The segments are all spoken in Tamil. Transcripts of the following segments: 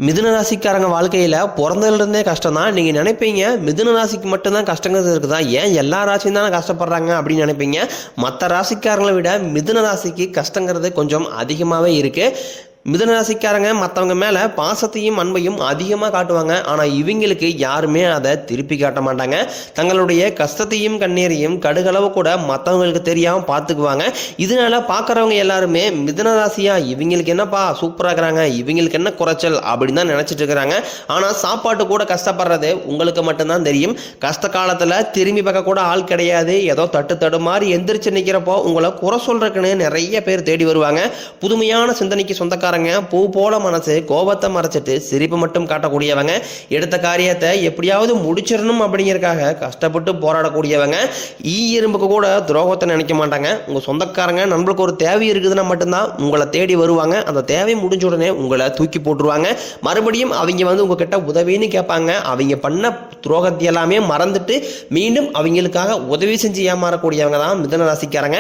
மிதுன ராசிக்காரங்க வாழ்க்கையில் பிறந்ததுலேருந்தே கஷ்டம் தான். நீங்கள் நினைப்பீங்க மிதுன ராசிக்கு மட்டும்தான் கஷ்டங்கிறது இருக்குதா, ஏன் எல்லா ராசியும் தானே கஷ்டப்படுறாங்க அப்படின்னு நினைப்பீங்க. மற்ற ராசிக்காரங்களை விட மிதுன ராசிக்கு கஷ்டங்கிறது கொஞ்சம் அதிகமாகவே இருக்குது. மிதுன ராசிக்காரங்க மற்றவங்க மேலே பாசத்தையும் அன்பையும் அதிகமாக காட்டுவாங்க. ஆனால் இவங்களுக்கு யாருமே அதை திருப்பி காட்ட மாட்டாங்க. தங்களுடைய கஷ்டத்தையும் கண்ணீரையும் கடுகளவு கூட மற்றவங்களுக்கு தெரியாமல் பார்த்துக்குவாங்க. இதனால பார்க்குறவங்க எல்லாருமே மிதுன ராசியா இவங்களுக்கு என்னப்பா சூப்பராக இருக்கிறாங்க, இவங்களுக்கு என்ன குறைச்சல் அப்படின்னு தான் நினச்சிட்டு இருக்கிறாங்க. ஆனால் சாப்பாட்டு கூட கஷ்டப்படுறது உங்களுக்கு மட்டும்தான் தெரியும். கஷ்ட காலத்தில் திரும்பி பார்க்க கூட ஆள் கிடையாது. ஏதோ தட்டு மாதிரி எந்திரிச்சு நிற்கிறப்போ உங்களை குறை சொல்றதுக்குன்னு நிறைய பேர் தேடி வருவாங்க. புதுமையான சிந்தனைக்கு சொந்தக்கார பூ போல மனசு கோபத்தை மறைச்சிட்டு சிரிப்பு மட்டும் காட்டக்கூடியவங்க. எடுத்த காரியத்தை எப்படியாவது முடிச்சிடணும் அப்படிங்கிறதுக்காக கஷ்டப்பட்டு போராடக்கூடியவங்க. எறும்புக்கு கூட துரோகத்தை நினைக்க மாட்டாங்க. உங்க சொந்தக்காரங்க நம்மளுக்கு ஒரு தேவை இருக்குதுன்னா மட்டும்தான் உங்களை தேடி வருவாங்க. அந்த தேவை முடிஞ்ச உடனே உங்களை தூக்கி போட்டுருவாங்க. மறுபடியும் அவங்க உங்ககிட்ட உதவின்னு கேட்பாங்க. அவங்க பண்ண துரோகத்தை எல்லாமே மறந்துட்டு மீண்டும் அவங்களுக்காக உதவி செஞ்சு ஏமாறக்கூடியவங்க தான் மிதுன ராசிக்காரங்க.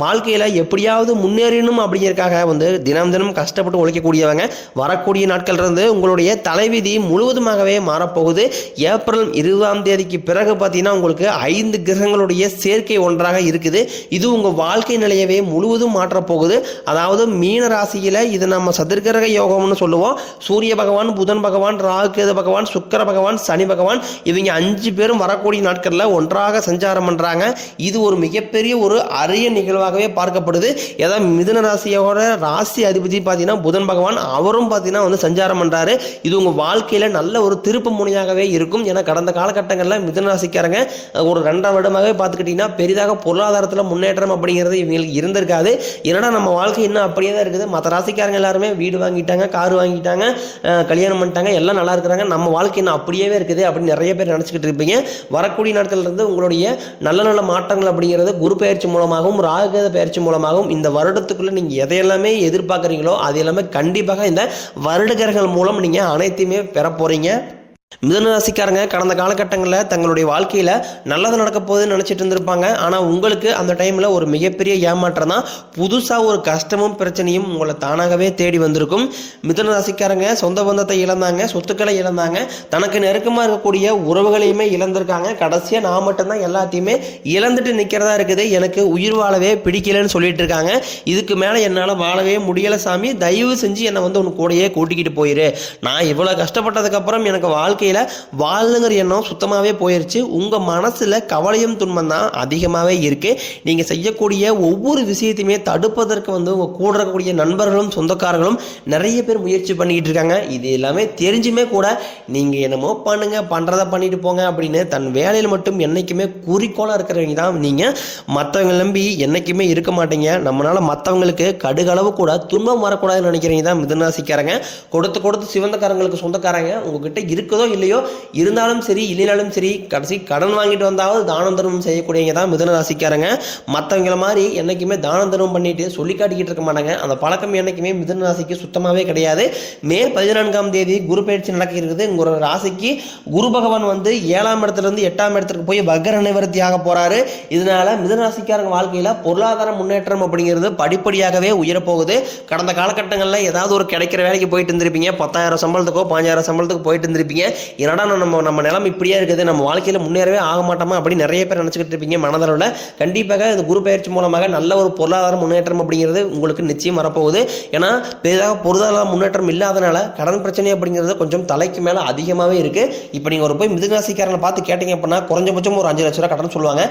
வாழ்க்கையில எப்படியாவது முன்னேறணும் அப்படிங்கிறதுக்காக தினம் தினம் கஷ்டப்பட்டு உழைக்கக்கூடியவங்க. வரக்கூடிய நாட்கள் இருந்து உங்களுடைய தலைவிதி முழுவதுமாகவே மாறப்போகுது. ஏப்ரல் 20ஆம் தேதிக்கு பிறகு பார்த்தீங்கன்னா உங்களுக்கு 5 கிரகங்களுடைய சேர்க்கை ஒன்றாக இருக்குது. இது உங்க வாழ்க்கை நிலையவே முழுவதும் மாற்றப்போகுது. அதாவது மீன ராசியில இது நம்ம சதுர்கிரக யோகம்னு சொல்லுவோம். சூரிய பகவான், புதன் பகவான், ராகு கேது பகவான், சுக்கிர பகவான், சனி பகவான் இவங்க 5 பேரும் வரக்கூடிய நாட்கள்ல ஒன்றாக சஞ்சாரம் பண்றாங்க. இது ஒரு மிகப்பெரிய ஒரு அரிய நிகழ்வாகவே பார்க்கப்படுது. ஏதாவது மிதுன ராசியோட ராசி அதிபதி பார்த்தீங்கன்னா புதன் பகவான் அவரும் பார்த்தீங்கன்னா சஞ்சாரம் பண்றாரு. இது உங்க வாழ்க்கையில நல்ல ஒரு திருப்பு முனையாகவே இருக்கும். ஏன்னா கடந்த காலகட்டங்களில் மிதுன ராசிக்காரங்க ஒரு 2ஆம் வருடமாகவே பார்த்துக்கிட்டீங்கன்னா பெரிதாக பொருளாதாரத்தில் முன்னேற்றம் அப்படிங்கிறது இவங்களுக்கு இருந்திருக்காது. ஏன்னா நம்ம வாழ்க்கை இன்னும் அப்படியே தான் இருக்குது. மற்ற ராசிக்காரங்க எல்லாருமே வீடு வாங்கிட்டாங்க, கார் வாங்கிட்டாங்க, கல்யாணம் பண்ணிட்டாங்க, எல்லாம் நல்லா இருக்கிறாங்க. நம்ம வாழ்க்கை இன்னும் அப்படியே இருக்குது அப்படின்னு நிறைய பேர் நினச்சிக்கிட்டு இருப்பீங்க. வரக்கூடிய நாட்கள் இருந்து உங்களுடைய நல்ல நல்ல மாற்றங்கள் அப்படிங்கிறது குரு பயிற்சி மூலமாகவும் ராகுகேத பயிற்சி மூலமாகவும் இந்த வருடத்துக்குள்ள நீங்க எதையெல்லாமே எதிர்பார்க்குறீங்களோ அது எல்லாமே கண்டிப்பாக இந்த வருடகர்கள் மூலம் நீங்க அனைத்தையுமே பெற போறீங்க. மிதுன ராசிக்காரங்க கடந்த காலகட்டங்களில் தங்களுடைய வாழ்க்கையில் நல்லது நடக்க போகுதுன்னு நினச்சிட்டு இருந்திருப்பாங்க. ஆனால் உங்களுக்கு அந்த டைமில் ஒரு மிகப்பெரிய ஏமாற்றம் தான். புதுசாக ஒரு கஷ்டமும் பிரச்சனையும் உங்களை தானாகவே தேடி வந்திருக்கும். மிதுன ராசிக்காரங்க சொந்த பந்தத்தை இழந்தாங்க, சொத்துக்களை இழந்தாங்க, தனக்கு நெருக்கமாக இருக்கக்கூடிய உறவுகளையுமே இழந்திருக்காங்க. கடைசியாக நான் மட்டும்தான் எல்லாத்தையுமே இழந்துட்டு நிற்கிறதா இருக்குது, எனக்கு உயிர் வாழவே பிடிக்கலன்னு சொல்லிட்டு இருக்காங்க. இதுக்கு மேலே என்னால் வாழவே முடியலை சாமி, தயவு செஞ்சு என்னை உன் கூடையே கூட்டிக்கிட்டு போயிரு. நான் இவ்வளோ கஷ்டப்பட்டதுக்கப்புறம் எனக்கு வாழ்க்கையில் வாழுங்கிற எண்ணம் சுத்தமாகவே போயிடுச்சு. உங்கள் மனசில் கவலையும் துன்பம் தான் அதிகமாகவே இருக்குது. நீங்கள் செய்யக்கூடிய ஒவ்வொரு விஷயத்தையுமே தடுப்பதற்கு உங்கள் கூட இருக்கக்கூடிய நண்பர்களும் சொந்தக்காரர்களும் நிறைய பேர் முயற்சி பண்ணிக்கிட்டு இருக்காங்க. இது எல்லாமே தெரிஞ்சுமே கூட நீங்கள் என்னமோ பண்ணுறதை பண்ணிட்டு போங்க அப்படின்னு தன் வேலையில் மட்டும் என்றைக்குமே குறிக்கோளாக இருக்கிறவங்க தான் நீங்கள். மற்றவங்க நம்பி என்றைக்குமே இருக்க மாட்டீங்க. நம்மளால் மற்றவங்களுக்கு கடுகளவு கூட துன்பம் வரக்கூடாதுன்னு நினைக்கிறீங்க தான் மிதுன ராசிக்காரங்க. கொடுத்து சிவந்தக்காரங்களுக்கு சொந்தக்காரங்க உங்ககிட்ட இருக்குதோ இல்லையோ, இருந்தாலும் சரி இல்லைனாலும் சரி கடைசி கடன் வாங்கிட்டு வந்தாவது தானம் தர்மம் செய்யக்கூடியவங்க தான் மிதுன ராசிக்காரங்க. மற்றவங்கள மாதிரி என்னைக்குமே தானம் தர்மம் பண்ணிட்டு சொல்லி காட்டிக்கிட்டு இருக்க மாட்டாங்க. அந்த பழக்கம் என்னைக்குமே மிதுன ராசிக்கு சுத்தமாகவே கிடையாது. மே 14ஆம் தேதி குரு பயிற்சி நடக்க இருக்குது. உங்களோட ராசிக்கு குரு பகவான் 7ஆம் இடத்துலேருந்து 8ஆம் இடத்துக்கு போய் வக்ர நிவர்த்தி ஆக போறாரு. இதனால மிதுன ராசிக்காரங்க வாழ்க்கையில் பொருளாதார முன்னேற்றம் அப்படிங்கிறது படிப்படியாகவே உயரப்போகுது. கடந்த காலகட்டங்களில் ஏதாவது ஒரு கிடைக்கிற வேலைக்கு போயிட்டு இருந்திருப்பீங்க, 10,000 சம்பளத்துக்கோ 5,000 சம்பளத்துக்கு போயிட்டு இருந்திருப்பீங்க. என்னடா நம்ம நிலம் இப்படியே இருக்குது, நம்ம வாழ்க்கையில் முன்னேறவே ஆக மாட்டோமா அப்படின்னு நிறைய பேர் நினச்சிக்கிட்டு இருப்பீங்க மனதளவில். கண்டிப்பாக இது குரு பயிற்சி மூலமாக நல்ல ஒரு பொருளாதார முன்னேற்றம் அப்படிங்கிறது உங்களுக்கு நிச்சயம் வரப்போகுது. ஏன்னா பெரிதாக பொருளாதார முன்னேற்றம் இல்லாதனால கடன் பிரச்சனை அப்படிங்கிறது கொஞ்சம் தலைக்கு மேலே அதிகமாகவே இருக்குது. இப்போ நீங்கள் போய் மிதுன ராசிக்காரனை பார்த்து கேட்டீங்க அப்படின்னா குறைஞ்சபட்சம் ஒரு 5 லட்ச ரூபா கடன் சொல்லுவாங்க.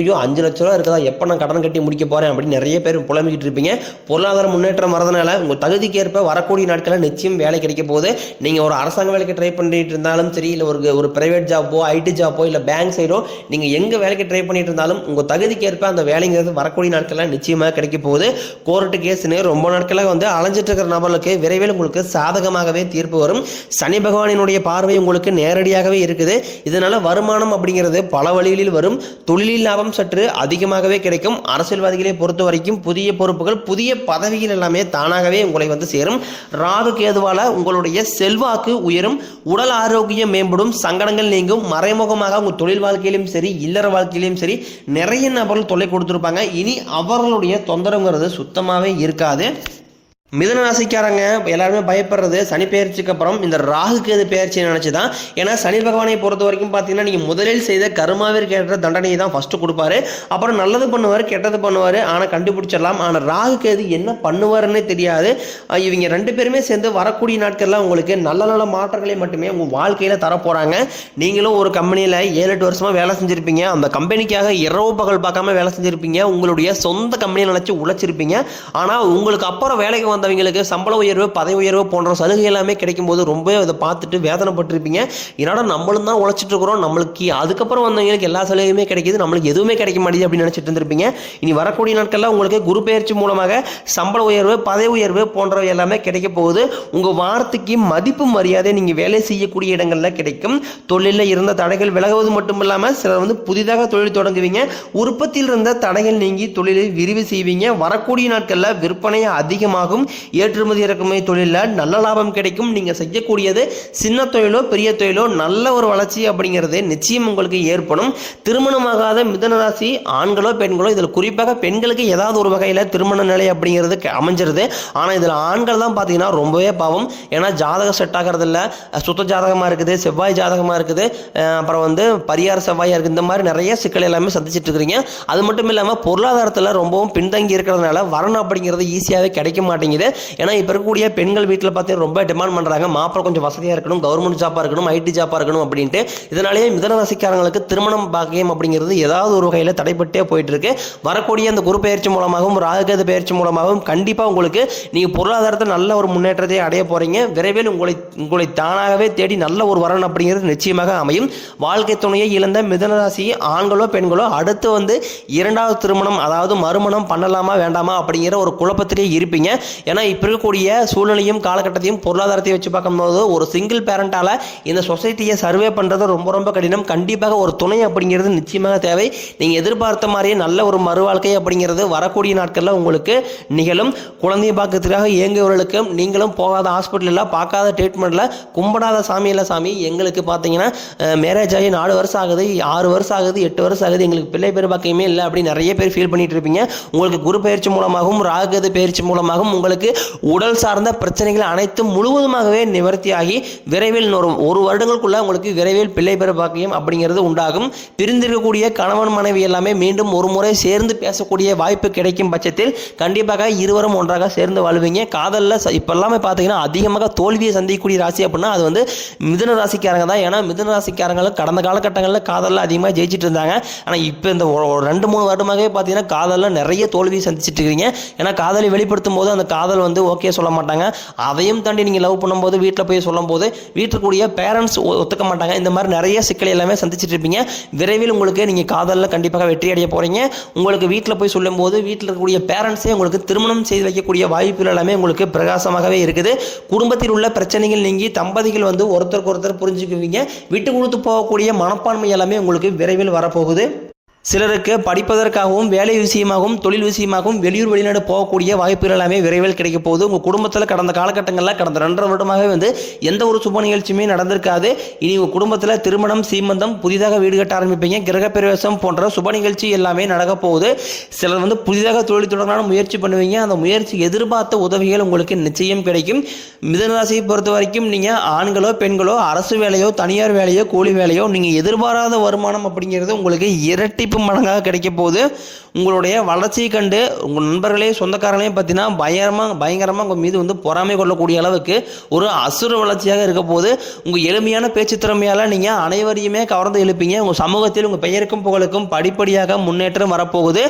ஐயோ 5 லட்ச ரூபா இருக்குதா, எப்போ நான் கடன் கட்டி முடிக்க போகிறேன் அப்படின்னு நிறைய பேர் புலம்பிக்கிட்டு இருப்பீங்க. பொருளாதார முன்னேற்றம் வரதுனால உங்கள் தகுதிக்கு ஏற்ப வரக்கூடிய நாட்களில் நிச்சயம் வேலை கிடைக்க போகுது. நீங்கள் ஒரு அரசாங்க வேலைக்கு ட்ரை பண்ணிட்டு இருந்தாலும் சரி, இல்லை ஒரு பிரைவேட் ஜாப்போ ஐடி ஜாப்போ இல்லை பேங்க் சைடோ நீங்கள் எங்கே வேலைக்கு ட்ரை பண்ணிட்டு இருந்தாலும் உங்கள் தகுதிக்கு ஏற்ப அந்த வேலைங்கிறது வரக்கூடிய நாட்களில் நிச்சயமாக கிடைக்க போகுது. கோர்ட்டு கேஸ்ன்னு ரொம்ப நாட்களாக அலைஞ்சிட்டு இருக்கிற நபர்களுக்கு விரைவில் உங்களுக்கு சாதகமாகவே தீர்ப்பு வரும். சனி பகவானினுடைய பார்வை உங்களுக்கு நேரடியாகவே இருக்குது. இதனால வருமானம் அப்படிங்கிறது பல வழிகளில் வரும். தொழிலில் லாபம் சற்று அதிகமாகவே கிடைக்கும். அரசியல்வாதிகளை பொறுத்த வரைக்கும் புதிய பொறுப்புகள், புதிய பதவிகள் எல்லாமே தானாகவே உங்களை சேரும். ராகு கேதுவால உங்களுடைய செல்வாக்கு உயரும், உடல் ஆரோக்கியம் மேம்படும், சங்கடங்கள் நீங்கும். மறைமுகமாக உங்க தொழில் வாழ்க்கையிலும் சரி இல்லற வாழ்க்கையிலும் சரி நிறைய நபர்கள் தொல்லை கொடுத்துருப்பாங்க. இனி அவர்களுடைய தொந்தரவுங்கிறது சுத்தமாகவே இருக்காது. மிதுன ராசிக்காரங்க எல்லாருமே பயப்படுறது சனி பெயர்ச்சிக்கு அப்புறம் இந்த ராகு கேது பெயர்ச்சியை நினச்சி தான். ஏன்னா சனி பகவானை பொறுத்த வரைக்கும் பார்த்தீங்கன்னா நீங்கள் முதலில் செய்த கர்மாவிற்கு ஏற்ற தண்டனையை தான் ஃபஸ்ட்டு கொடுப்பாரு. அப்புறம் நல்லது பண்ணுவார், கெட்டது பண்ணுவார். ஆனால் கண்டுபிடிச்சிடலாம். ஆனால் ராகு கேது என்ன பண்ணுவாருன்னே தெரியாது. இவங்க ரெண்டு பேருமே சேர்ந்து வரக்கூடிய நாட்கள்லாம் உங்களுக்கு நல்ல நல்ல மாற்றங்களை மட்டுமே உங்கள் வாழ்க்கையில் தரப்போகிறாங்க. நீங்களும் ஒரு கம்பெனியில் 7-8 வருஷமாக வேலை செஞ்சுருப்பீங்க. அந்த கம்பெனிக்காக இரவு பகல் பார்க்காம வேலை செஞ்சுருப்பீங்க. உங்களுடைய சொந்த கம்பெனியை நினச்சி உழைச்சிருப்பீங்க. ஆனால் உங்களுக்கு அப்புறம் வேலைக்கு வந்தவங்களுக்கு சம்பள உயர்வு, பதவி உயர்வு போன்ற சலுகை எல்லாமே கிடைக்கும் போது ரொம்ப அதை பார்த்துட்டு வேதனைப்பட்டிருப்பீங்க. என்னடா நம்மளும் தான் உழைச்சிட்டு இருக்கிறோம், நம்மளுக்கு அதுக்கப்புறம் வந்தவங்களுக்கு எல்லா சலுகையுமே கிடைக்கிது, நம்மளுக்கு எதுவுமே கிடைக்க மாட்டேங்குது அப்படின்னு நினச்சிட்டு இருந்திருப்பீங்க. இனி வரக்கூடிய நாட்களில் உங்களுக்கு குரு பெயர்ச்சி மூலமாக சம்பள உயர்வு, பதவி உயர்வு போன்றவை எல்லாமே கிடைக்க போகுது. உங்கள் வார்த்தைக்கு மதிப்பு மரியாதை நீங்கள் வேலை செய்யக்கூடிய இடங்களில் கிடைக்கும். தொழிலில் இருந்த தடைகள் விலகுவது மட்டும் இல்லாமல் சிலர் புதிதாக தொழில் தொடங்குவீங்க. உற்பத்தியில் இருந்த தடைகள் நீங்கி தொழிலை விரிவு செய்வீங்க. வரக்கூடிய நாட்களில் விற்பனை அதிகமாகும். ஏற்றுமதி இறக்குமதி தொழிலில் நல்ல லாபம் கிடைக்கும். நீங்கள் செய்யக்கூடியது சின்ன தொழிலோ பெரிய தொழிலோ நல்ல ஒரு வளர்ச்சி அப்படிங்கிறது நிச்சயம் உங்களுக்கு ஏற்படும். திருமணமாகாத மிதுன ராசி ஆண்களோ பெண்களோ, இதில் குறிப்பாக பெண்களுக்கு ஏதாவது ஒரு வகையில் திருமண நிலை அப்படிங்கிறது அமைஞ்சிருது. ஆனால் இதில் ஆண்கள் தான் பார்த்தீங்கன்னா ரொம்பவே பாவம். ஏன்னா ஜாதகம் செட் ஆகிறது இல்லை, சுத்த ஜாதகமாக இருக்குது, செவ்வாய் ஜாதகமாக இருக்குது, அப்புறம் பரிகார செவ்வாயாக இருக்குது. இந்த மாதிரி நிறைய சிக்கல் எல்லாமே சந்திச்சுட்டு இருக்கிறீங்க. அது மட்டும் இல்லாமல் பொருளாதாரத்தில் ரொம்பவும் பின்தங்கி இருக்கிறதுனால வரணும் அப்படிங்கிறது ஈஸியாகவே கிடைக்க மாட்டேங்குது. ஏன்னா இப்போ இருக்கக்கூடிய பெண்கள் வீட்டில் பார்த்தீங்கன்னா ரொம்ப டிமாண்ட் பண்ணுறாங்க. மாப்பிள்ளை கொஞ்சம் வசதியாக இருக்கணும், கவர்மெண்ட் ஜாப்பாக இருக்கணும், ஐடி ஜாப்பாக இருக்கணும் அப்படின்ட்டு. இதனாலேயே மிதுன ராசிக்காரங்களுக்கு திருமணம் பாக்கியம் அப்படிங்கிறது ஏதாவது ஒரு வகையில் தடைப்பட்டே போயிட்டு இருக்கு. வரக்கூடிய அந்த குரு பெயர்ச்சி மூலமாகவும் ராகுகேது பெயர்ச்சி மூலமாகவும் கண்டிப்பாக உங்களுக்கு நீங்கள் பொருளாதாரத்தை நல்ல ஒரு முன்னேற்றத்தை அடைய போகிறீங்க. விரைவில் உங்களை தானாகவே தேடி நல்ல ஒரு வரன் அப்படிங்கிறது நிச்சயமாக அமையும். வாழ்க்கை துணையை இழந்த மிதுன ராசி ஆண்களோ பெண்களோ அடுத்து இரண்டாவது திருமணம், அதாவது மறுமணம் பண்ணலாமா வேண்டாமா அப்படிங்கிற ஒரு குழப்பத்திலே இருப்பீங்க. ஏன்னா இப்போ இருக்கக்கூடிய சூழ்நிலையும் காலகட்டத்தையும் பொருளாதாரத்தை வச்சு பார்க்கும்போது ஒரு சிங்கிள் பேரண்டால் இந்த சொசைட்டியை சர்வே பண்ணுறது ரொம்ப ரொம்ப கடினம். கண்டிப்பாக ஒரு துணை அப்படிங்கிறது நிச்சயமாக தேவை. நீங்கள் எதிர்பார்த்த மாதிரியே நல்ல ஒரு மறுவாழ்க்கை அப்படிங்கிறது வரக்கூடிய நாட்களில் உங்களுக்கு நிகழும். குழந்தை பாக்கத்துக்காக இயங்குவர்களுக்கு நீங்களும் போகாத ஹாஸ்பிட்டலில், பார்க்காத ட்ரீட்மெண்ட்டில், கும்பிடாத சாமி இல்லை சாமி எங்களுக்கு பார்த்தீங்கன்னா மேரேஜ் ஆகி 4 வருஷம் ஆகுது, 6 வருஷம் ஆகுது, 8 வருஷம் ஆகுது, எங்களுக்கு பிள்ளை பேர் பாக்கியமே இல்லை அப்படி நிறைய பேர் ஃபீல் பண்ணிட்டு இருப்பீங்க. உங்களுக்கு குரு பயிற்சி மூலமாகவும் ராகுகேது பயிற்சி மூலமாகவும் உங்களுக்கு உடல் சார்ந்த பிரச்சனைகள் அனைத்தும் முழுவதுமாகவே நிவர்த்தியாகி விரைவில் ஒரு வருடங்களுக்குள்ள உங்களுக்கு விரைவில் பிள்ளை பெற பாக்கியம் அப்படிங்கிறது உண்டாகும். பிரிந்திருக்கக்கூடிய கணவன் மனைவி எல்லாமே மீண்டும் ஒரு முறை சேர்ந்து பேசக்கூடிய வாய்ப்பு கிடைக்கும் பட்சத்தில் கண்டிப்பாக இருவரும் ஒன்றாக சேர்ந்து வாழ்வீங்க. காதலில் இப்போ எல்லாமே பார்த்தீங்கன்னா அதிகமாக தோல்வியை சந்திக்கக்கூடிய ராசி அப்படின்னா அது மிதுன ராசிக்காரங்க தான். ஏன்னா மிதுன ராசிக்காரங்களும் கடந்த காலகட்டங்களில் காதலில் அதிகமாக ஜெயிச்சிட்டு இருந்தாங்க. ஆனால் இப்போ இந்த 2-3 வருடமாகவே பார்த்தீங்கன்னா காதலில் நிறைய தோல்வியை சந்திச்சுட்டு இருக்கீங்க. ஏன்னா காதலை வெளிப்படுத்தும் போது அந்த காதல் ஓகே சொல்ல மாட்டாங்க. அதையும் தாண்டி நீங்கள் லவ் பண்ணும்போது வீட்டில் போய் சொல்லும் போது வீட்டுக்குரிய பேரண்ட்ஸ் ஒத்துக்க மாட்டாங்க. இந்த மாதிரி நிறைய சிக்கல் எல்லாமே சந்திச்சுட்டு இருப்பீங்க. விரைவில் உங்களுக்கு நீங்கள் காதலில் கண்டிப்பாக வெற்றி அடைய போகிறீங்க. உங்களுக்கு வீட்டில் போய் சொல்லும் போது வீட்டில் இருக்கக்கூடிய பேரண்ட்ஸே உங்களுக்கு திருமணம் செய்து வைக்கக்கூடிய வாய்ப்புகள் எல்லாமே உங்களுக்கு பிரகாசமாகவே இருக்குது. குடும்பத்தில் உள்ள பிரச்சனைகள் நீங்கி தம்பதிகள் ஒருத்தருக்கு ஒருத்தர் புரிஞ்சுக்குவீங்க. விட்டு கொடுத்து போகக்கூடிய மனப்பான்மை எல்லாமே உங்களுக்கு விரைவில் வரப்போகுது. சிலருக்கு படிப்பதற்காகவும் வேலை விஷயமாகவும் தொழில் விஷயமாகவும் வெளியூர் வெளிநாடு போகக்கூடிய வாய்ப்புகள் எல்லாமே விரைவில் கிடைக்க போகுது. உங்கள் குடும்பத்தில் கடந்த காலகட்டங்களில் கடந்த 2.5 வருடமாகவே எந்த ஒரு சுப நிகழ்ச்சியுமே நடந்திருக்காது. இனி உங்கள் குடும்பத்தில் திருமணம், சீமந்தம், புதிதாக வீடு கட்ட ஆரம்பிப்பீங்க, கிரகப்பிரவேசம் போன்ற சுப நிகழ்ச்சி எல்லாமே நடக்க போகுது. சிலர் புதிதாக தொழில் தொடர்பான முயற்சி பண்ணுவீங்க. அந்த முயற்சி எதிர்பார்த்த உதவிகள் உங்களுக்கு நிச்சயம் கிடைக்கும். மிதுன ராசியை பொறுத்த வரைக்கும் நீங்கள் ஆண்களோ பெண்களோ அரசு வேலையோ தனியார் வேலையோ கூலி வேலையோ நீங்கள் எதிர்பாராத வருமானம் அப்படிங்கிறது உங்களுக்கு இரட்டி மடங்காக கிடைக்க போகுது. உங்களுடைய வளர்ச்சியை கண்டு உங்கள் நண்பர்களே சொந்தக்காரர்களையும் பார்த்தீங்கன்னா பயங்கரமாக உங்கள் மீது பொறாமை கொள்ளக்கூடிய அளவுக்கு ஒரு அசுர வளர்ச்சியாக இருக்க போது. உங்கள் எளிமையான பேச்சு திறமையால் நீங்கள் அனைவரையுமே கவர்ந்து எழுப்பீங்க. உங்கள் சமூகத்தில் உங்கள் பெயருக்கும் புகழுக்கும் படிப்படியாக முன்னேற்றம் வரப்போகுது.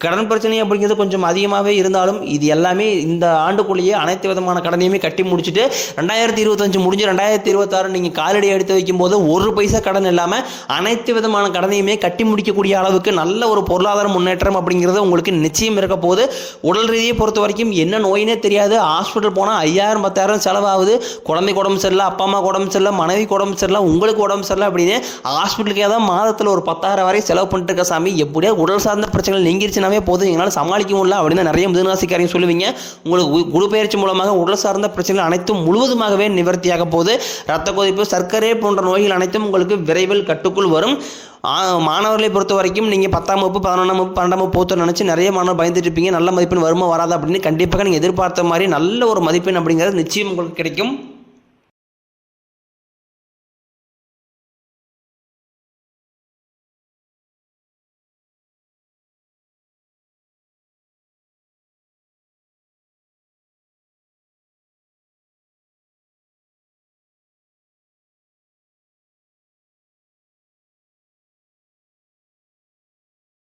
கடன் பிரச்சனை அப்படிங்கிறது கொஞ்சம் அதிகமாகவே இருந்தாலும் இது எல்லாமே இந்த ஆண்டுக்குள்ளேயே அனைத்து விதமான கடனையுமே கட்டி முடிச்சுட்டு 2025 முடிஞ்சு 2026 நீங்கள் காலடி எடுத்து வைக்கும்போது 1 பைசா கடன் இல்லாமல் அனைத்து விதமான கடனையுமே கட்டி முடிக்கக்கூடிய அளவுக்கு நல்ல ஒரு பொருளாதார முன்னேற்றம் அப்படிங்கிறது உங்களுக்கு நிச்சயம் இருக்க போகுது. உடல் ரீதியை பொறுத்த வரைக்கும் என்ன நோயினே தெரியாது. ஹாஸ்பிட்டல் போனால் 5000-10,000 செலவாகுது. குழந்தைக்கு உடம்பு சரியில்லை, அப்பா அம்மா உடம்பு சரியில்லை, மனைவிக்கு உடம்பு சரியில்லை, உங்களுக்கு உடம்பு சரியில்லை அப்படின்னு ஹாஸ்பிட்டலுக்கு ஏதாவது மாதத்தில் ஒரு 10,000 வரை செலவு பண்ணிட்டு இருக்க சாமி. எப்படியா உடல் சார்ந்த பிரச்சனைகள் நீங்கிருச்சுனாவே போதும், எங்களால் சமாளிக்க முடியல அப்படின்னு நிறைய மிதுனராசிக்காரங்க சொல்லுவீங்க. உங்களுக்கு குரு பெயர்ச்சி மூலமாக உடல் சார்ந்த பிரச்சனைகள் அனைத்தும் முழுவதுமாகவே நிவர்த்தியாக போகுது. ரத்த கொதிப்பு, சர்க்கரை போன்ற நோய்கள் அனைத்தும் உங்களுக்கு விரைவில் கட்டுக்குள் வரும். மாணவர்களை பொறுத்த வரைக்கும் நீங்கள் 10ஆம் வகுப்பு 11ஆம் வகுப்பு 12ஆம் வகுப்பு போத்தோன்னு நினச்சி நிறைய மாணவர் பயந்துட்டு இருப்பீங்க. நல்ல மதிப்பெண் வருமா வராதா அப்படின்னு கண்டிப்பாக நீங்கள் எதிர்பார்த்த மாதிரி நல்ல ஒரு மதிப்பெண் அப்படிங்கிறது நிச்சயம் உங்களுக்கு கிடைக்கும்.